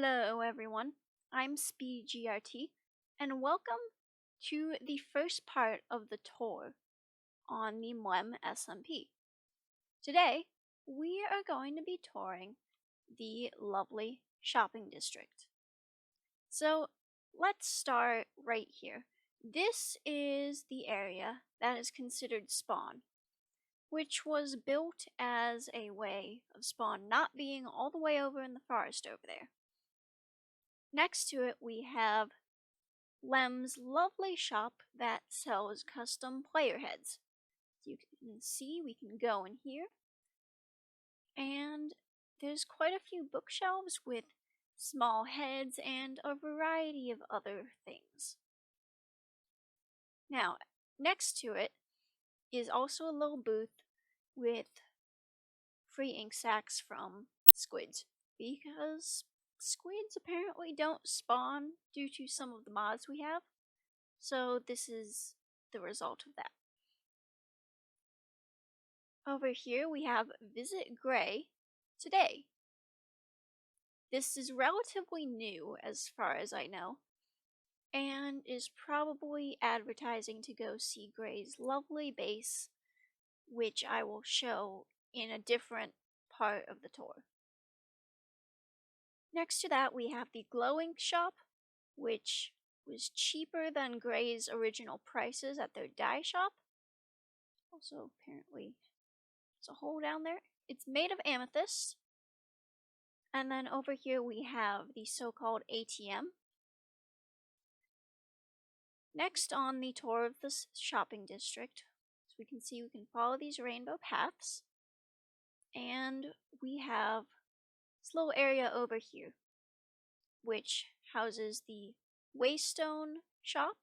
Hello everyone, I'm SpeedyGRT and welcome to the first part of the tour on the MLemSMP. Today, we are going to be touring the lovely shopping district. So let's start right here. This is the area that is considered spawn, which was built as a way of spawn not being all the way over in the forest over there. Next to it, we have Lem's lovely shop that sells custom player heads. You can see we can go in here, and there's quite a few bookshelves with small heads and a variety of other things. Now, next to it is also a little booth with free ink sacs from squids, because squids apparently don't spawn due to some of the mods we have, so this is the result of that. Over here we have Visit Gray Today. This is relatively new as far as I know, and is probably advertising to go see Gray's lovely base, which I will show in a different part of the tour. Next to that, we have the Glow Ink shop, which was cheaper than Gray's original prices at their dye shop. Also, apparently, there's a hole down there. It's made of amethyst. And then over here, we have the so-called ATM. Next on the tour of this shopping district, as we can see, we can follow these rainbow paths. And we have this little area over here, which houses the Waystone shop,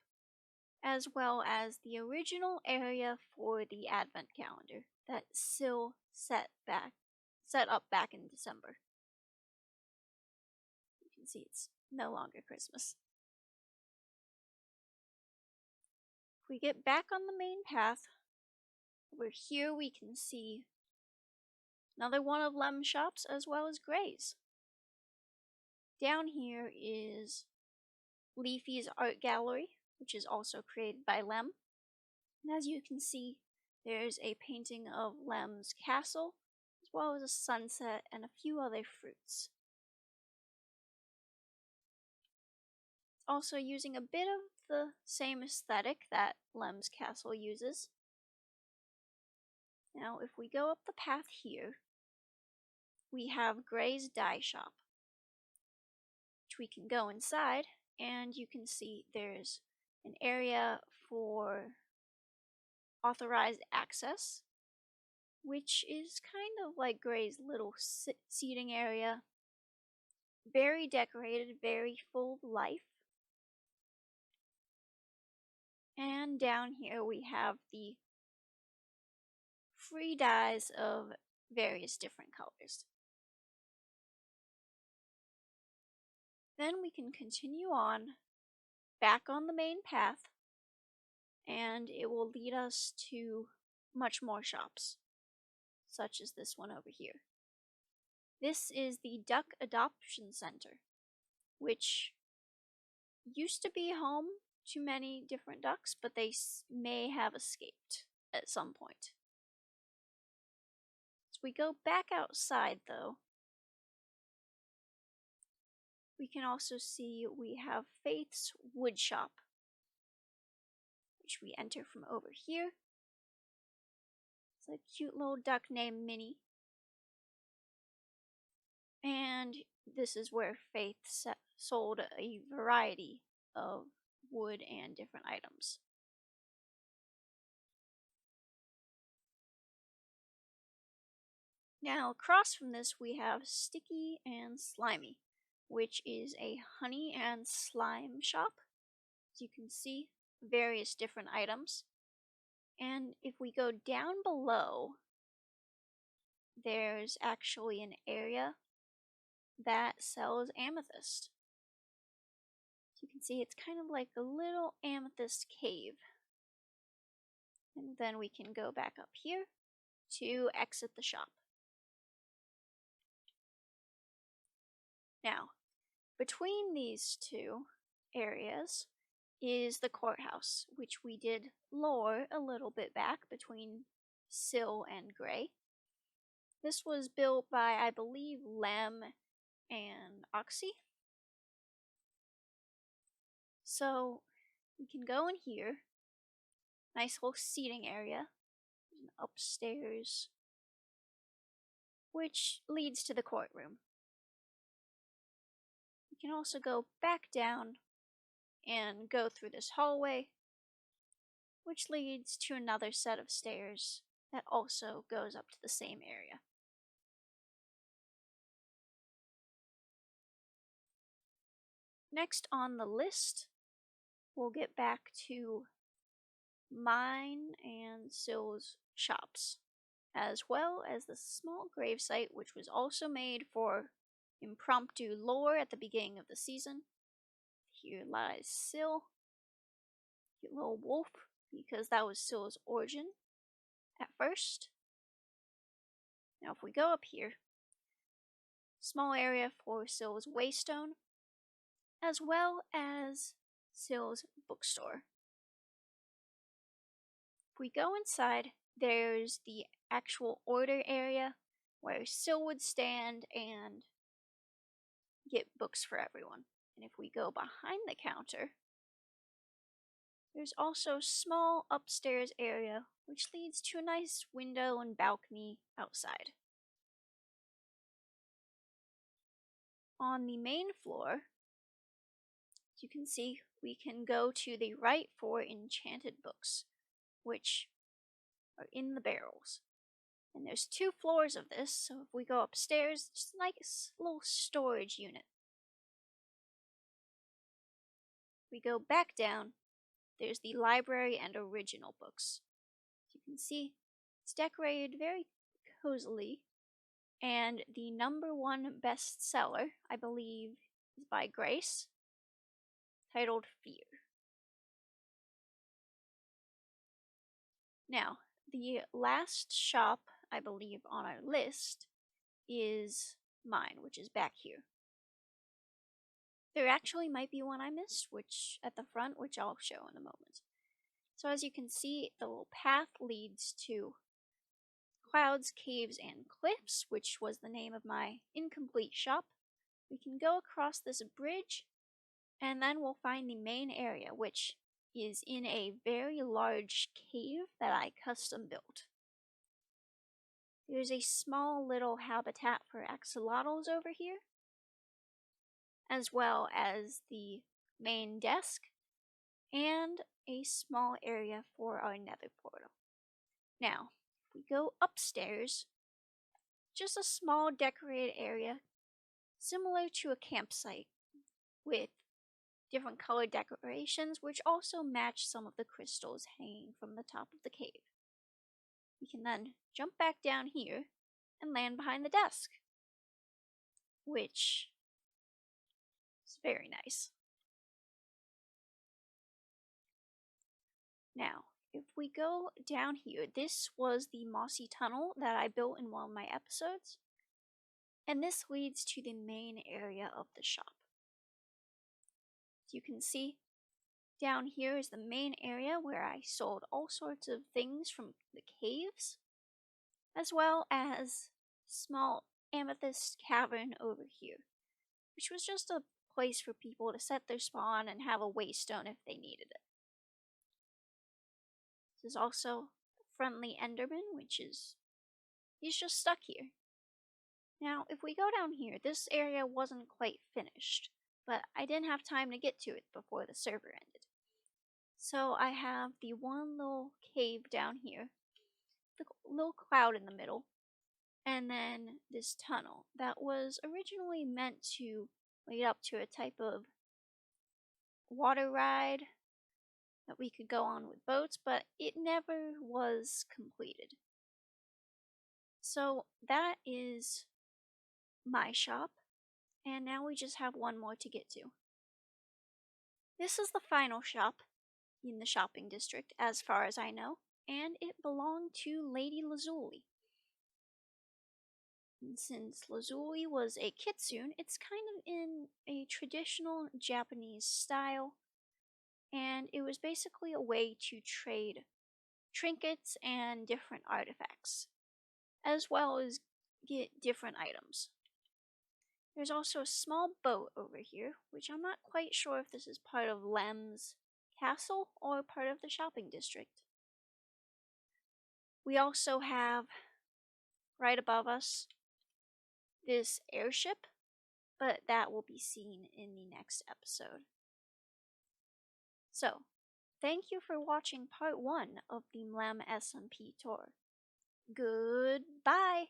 as well as the original area for the advent calendar that's still set up back in December. You can see it's no longer Christmas. If we get back on the main path, over here we can see another one of Lem's shops as well as Gray's. Down here is Leafy's art gallery, which is also created by Lem. And as you can see, there's a painting of Lem's castle, as well as a sunset and a few other fruits. It's also using a bit of the same aesthetic that Lem's castle uses. Now, if we go up the path here, we have Gray's dye shop, which we can go inside, and you can see there's an area for authorized access, which is kind of like Gray's little seating area. Very decorated, very full of life. And down here we have the free dyes of various different colors. Then we can continue on back on the main path, and it will lead us to much more shops, such as this one over here. This is the Duck Adoption Center, which used to be home to many different ducks, but they may have escaped at some point. As we go back outside, though, we can also see we have Faith's Wood Shop, which we enter from over here. It's a cute little duck named Minnie. And this is where Faith sold a variety of wood and different items. Now, across from this, we have Sticky and Slimy, which is a honey and slime shop. As you can see, various different items. And if we go down below, there's actually an area that sells amethyst. As you can see, it's kind of like a little amethyst cave. And then we can go back up here to exit the shop. Now, Between these two areas is the courthouse, which we did lower a little bit back between Sill and Gray. This was built by, I believe, Lem and Oxy. So we can go in here. Nice little seating area. An upstairs, which leads to the courtroom. We can also go back down and go through this hallway, which leads to another set of stairs that also goes up to the same area. Next on the list, we'll get back to mine and Sill's shops, as well as the small gravesite which was also made for impromptu lore at the beginning of the season. Here lies Sill, your little wolf, because that was Sill's origin at first. Now if we go up here, small area for Sill's waystone, as well as Sill's bookstore. If we go inside, there's the actual order area where Sill would stand and get books for everyone. And if we go behind the counter, there's also a small upstairs area which leads to a nice window and balcony outside. On the main floor, as you can see, we can go to the right for enchanted books, which are in the barrels. And there's 2 floors of this, so if we go upstairs, it's a nice little storage unit. If we go back down, there's the library and original books. As you can see, it's decorated very cozily, and the #1 bestseller, I believe, is by Grace, titled Fear. Now, the last shop, I believe, on our list is mine, which is back here. There actually might be one I missed, which at the front, which I'll show in a moment. So as you can see, the little path leads to Clouds, Caves, and Cliffs, which was the name of my incomplete shop. We can go across this bridge, and then we'll find the main area, which is in a very large cave that I custom built. There's a small little habitat for axolotls over here, as well as the main desk and a small area for our nether portal. Now, if we go upstairs, just a small decorated area similar to a campsite with different colored decorations which also match some of the crystals hanging from the top of the cave. We can then jump back down here and land behind the desk, which is very nice. Now, if we go down here, this was the mossy tunnel that I built in one of my episodes, and this leads to the main area of the shop. As you can see, down here is the main area where I sold all sorts of things from the caves, as well as small amethyst cavern over here, which was just a place for people to set their spawn and have a waystone if they needed it. This is also a friendly enderman, he's just stuck here. Now, if we go down here, this area wasn't quite finished, but I didn't have time to get to it before the server ended. So I have the one little cave down here, the little cloud in the middle, and then this tunnel that was originally meant to lead up to a type of water ride that we could go on with boats, but it never was completed. So that is my shop, and now we just have one more to get to. This is the final shop in the shopping district, as far as I know, and it belonged to Lady Lazuli. And since Lazuli was a kitsune, it's kind of in a traditional Japanese style, and it was basically a way to trade trinkets and different artifacts, as well as get different items. There's also a small boat over here, which I'm not quite sure if this is part of Lem's castle or part of the shopping district. We also have, right above us, this airship, but that will be seen in the next episode. So, thank you for watching part 1 of the MLemSMP tour. Goodbye!